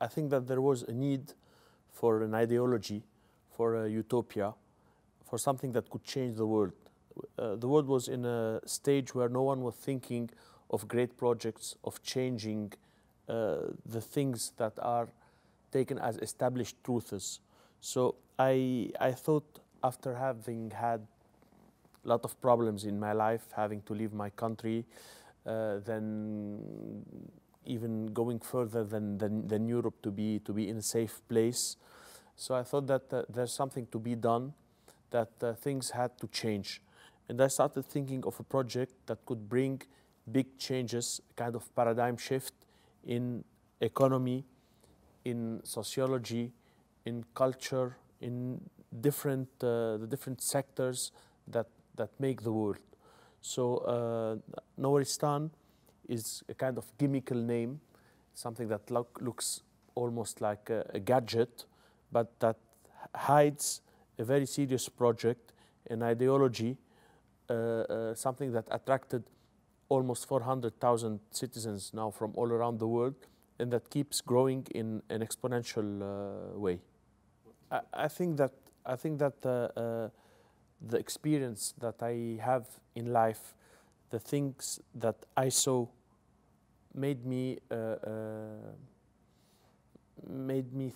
I think that there was a need for an ideology, for a utopia, for something that could change the world. The world was in a stage where no one was thinking of great projects, of changing the things that are taken as established truths. So I thought, after having had a lot of problems in my life, having to leave my country, then even going further than Europe to be in a safe place. So I thought that there's something to be done, that things had to change. And I started thinking of a project that could bring big changes, kind of paradigm shift in economy, in sociology, in culture, in the different sectors that make the world. So Nowheristan is a kind of gimmickal name, something that looks almost like a gadget, but that hides a very serious project, an ideology, something that attracted almost 400,000 citizens now from all around the world, and that keeps growing in an exponential way. I think that the experience that I have in life, the things that I saw, made me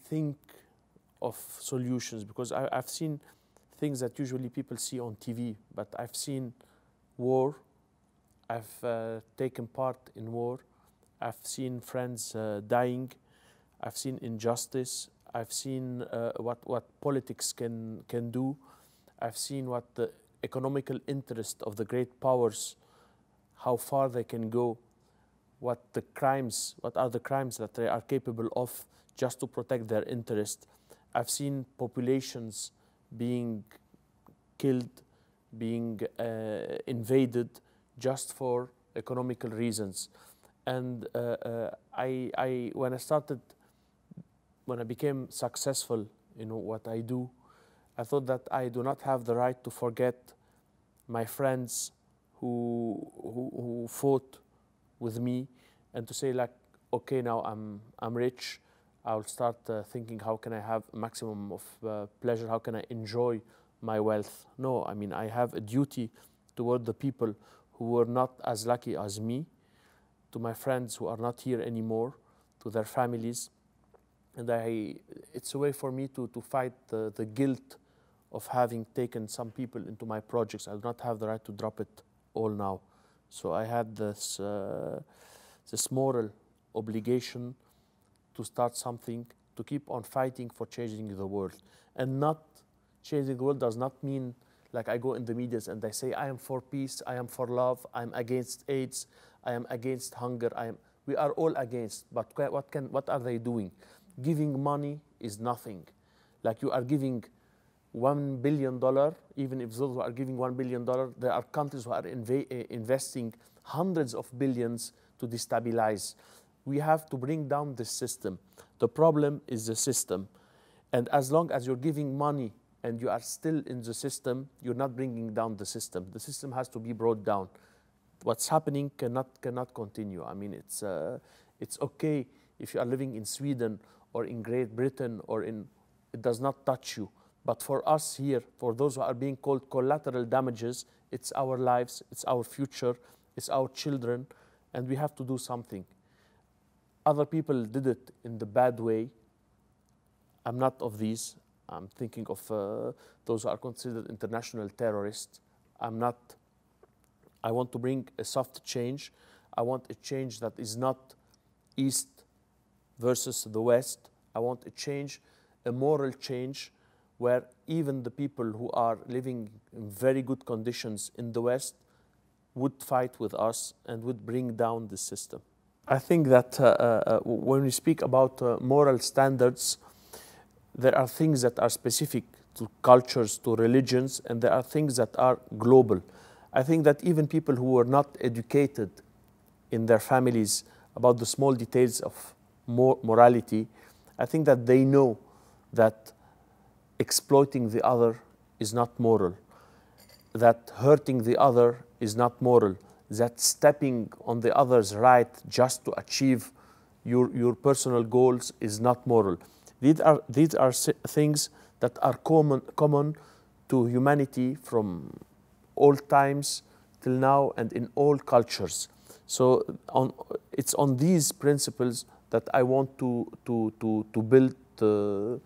think of solutions, because I've seen things that usually people see on TV, but I've seen war, I've taken part in war, I've seen friends dying, I've seen injustice, I've seen what politics can do, I've seen what the economical interest of the great powers, how far they can go, what are the crimes that they are capable of just to protect their interest. I've seen populations being killed, being invaded just for economical reasons. And when I became successful in what I do, I thought that I do not have the right to forget my friends who fought with me, and to say, like, okay, now I'm rich, I'll start thinking, how can I have a maximum of pleasure, how can I enjoy my wealth? No, I mean, I have a duty toward the people who were not as lucky as me, to my friends who are not here anymore, to their families. And it's a way for me to fight the guilt of having taken some people into my projects. I do not have the right to drop it all now. So I had this moral obligation to start something, to keep on fighting for changing the world. And not changing the world does not mean like I go in the media and I say, I am for peace, I am for love, I am against AIDS, I am against hunger. We are all against, but what are they doing? Giving money is nothing. Like, you are giving $1 billion, even if those who are giving $1 billion, there are countries who are investing hundreds of billions to destabilize. We have to bring down this system. The problem is the system. And as long as you're giving money and you are still in the system, you're not bringing down the system. The system has to be brought down. What's happening cannot continue. I mean, it's okay if you are living in Sweden or in Great Britain it does not touch you. But for us here, for those who are being called collateral damages, it's our lives, it's our future, it's our children, and we have to do something. Other people did it in the bad way. I'm not of these. I'm thinking of those who are considered international terrorists. I'm not. I want to bring a soft change. I want a change that is not East versus the West. I want a change, a moral change, where even the people who are living in very good conditions in the West would fight with us and would bring down the system. I think that when we speak about moral standards, there are things that are specific to cultures, to religions, and there are things that are global. I think that even people who were not educated in their families about the small details of morality, I think that they know that exploiting the other is not moral, that hurting the other is not moral, that stepping on the other's right just to achieve your personal goals is not moral. These are things that are common to humanity from all times till now and in all cultures. So it's on these principles that I want to build the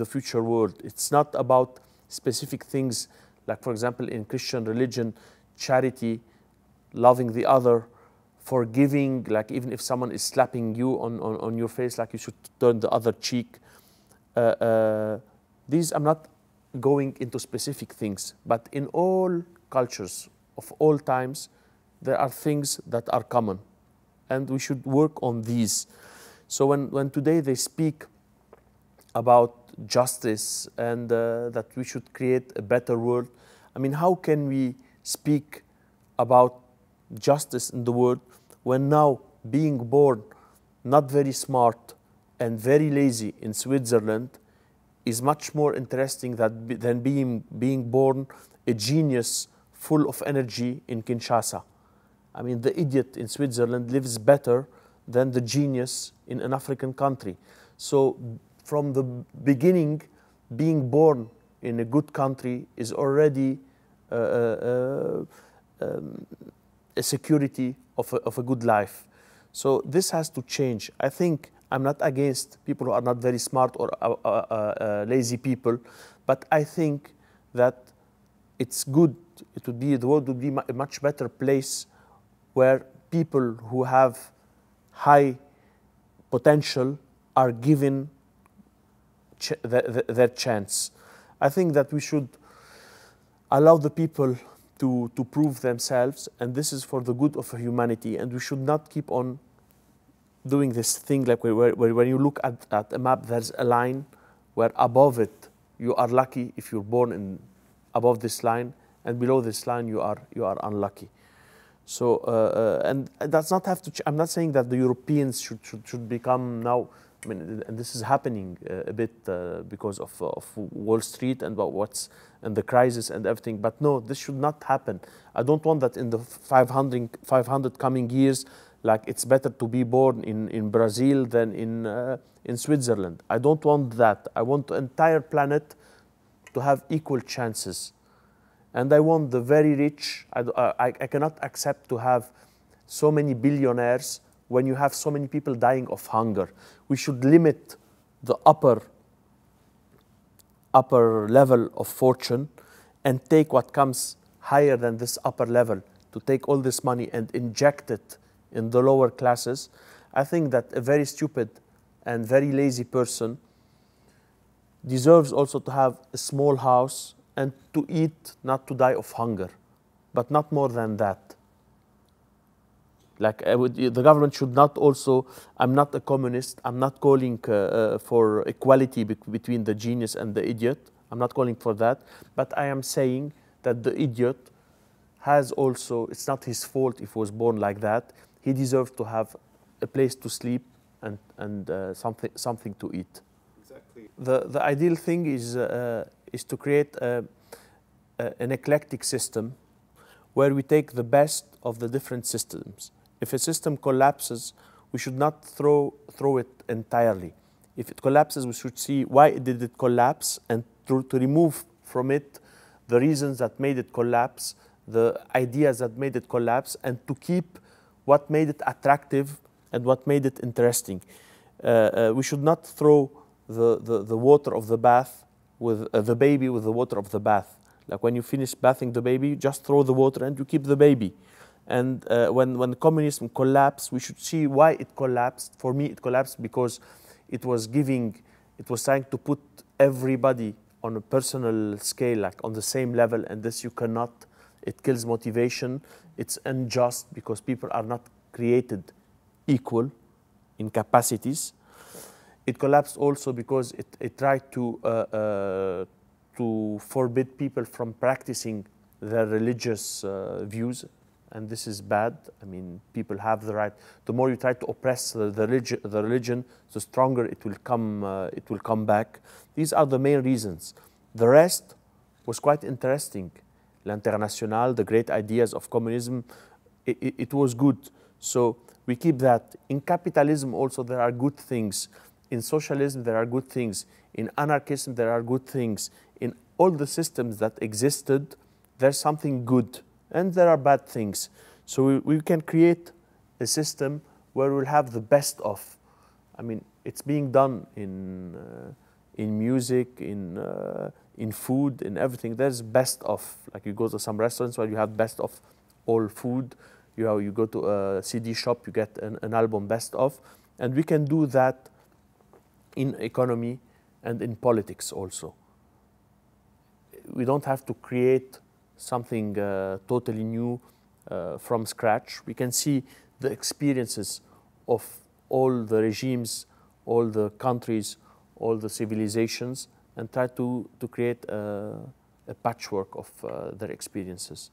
future world. It's not about specific things, like for example in Christian religion, charity, loving the other, forgiving, like even if someone is slapping you on your face, like you should turn the other cheek. These, I'm not going into specific things, but in all cultures of all times, there are things that are common, and we should work on these. So when today they speak about justice and that we should create a better world, I mean, how can we speak about justice in the world when now being born not very smart and very lazy in Switzerland is much more interesting than being born a genius full of energy in Kinshasa? I mean, the idiot in Switzerland lives better than the genius in an African country. So from the beginning, being born in a good country is already a security of a good life. So this has to change. I think I'm not against people who are not very smart or lazy people, but I think that it's good. The world would be a much better place where people who have high potential are given their chance. I think that we should allow the people to prove themselves, and this is for the good of humanity, and we should not keep on doing this thing like where when you look at a map, there's a line where above it you are lucky if you're born above this line, and below this line you are unlucky. So and that's not have to. I'm not saying that the Europeans should become now. I mean, and this is happening a bit because of Wall Street and and the crisis and everything. But no, this should not happen. I don't want that in the 500 coming years. Like it's better to be born in Brazil than in Switzerland. I don't want that. I want the entire planet to have equal chances. And I want the very rich. I cannot accept to have so many billionaires when you have so many people dying of hunger. We should limit the upper level of fortune and take what comes higher than this upper level, to take all this money and inject it in the lower classes. I think that a very stupid and very lazy person deserves also to have a small house and to eat, not to die of hunger, but not more than that. Like the government should not also, I'm not a communist, I'm not calling for equality between the genius and the idiot, I'm not calling for that, but I am saying that the idiot has also, it's not his fault if he was born like that, he deserves to have a place to sleep and something to eat. Exactly. The ideal thing is to create an eclectic system where we take the best of the different systems. If a system collapses, we should not throw it entirely. If it collapses, we should see why did it collapse and to remove from it the reasons that made it collapse, the ideas that made it collapse, and to keep what made it attractive and what made it interesting. We should not throw the water of the bath with the baby with the water of the bath. Like when you finish bathing the baby, you just throw the water and you keep the baby. And when communism collapsed, we should see why it collapsed. For me, it collapsed because it was trying to put everybody on a personal scale, like on the same level, and this you cannot. It kills motivation. It's unjust because people are not created equal in capacities. It collapsed also because it tried to forbid people from practicing their religious views, and this is bad. I mean, people have the right. The more you try to oppress the religion, the stronger it will come back. These are the main reasons. The rest was quite interesting. L'Internationale, the great ideas of communism, it was good. So we keep that. In capitalism also there are good things. In socialism there are good things. In anarchism there are good things. In all the systems that existed, there's something good and there are bad things. So we can create a system where we'll have the best of. I mean, it's being done in music, in food, in everything. There's best of. Like you go to some restaurants where you have best of all food. You go to a CD shop, you get an album best of. And we can do that in economy and in politics also. We don't have to create something totally new from scratch. We can see the experiences of all the regimes, all the countries, all the civilizations, and try to create a patchwork of their experiences.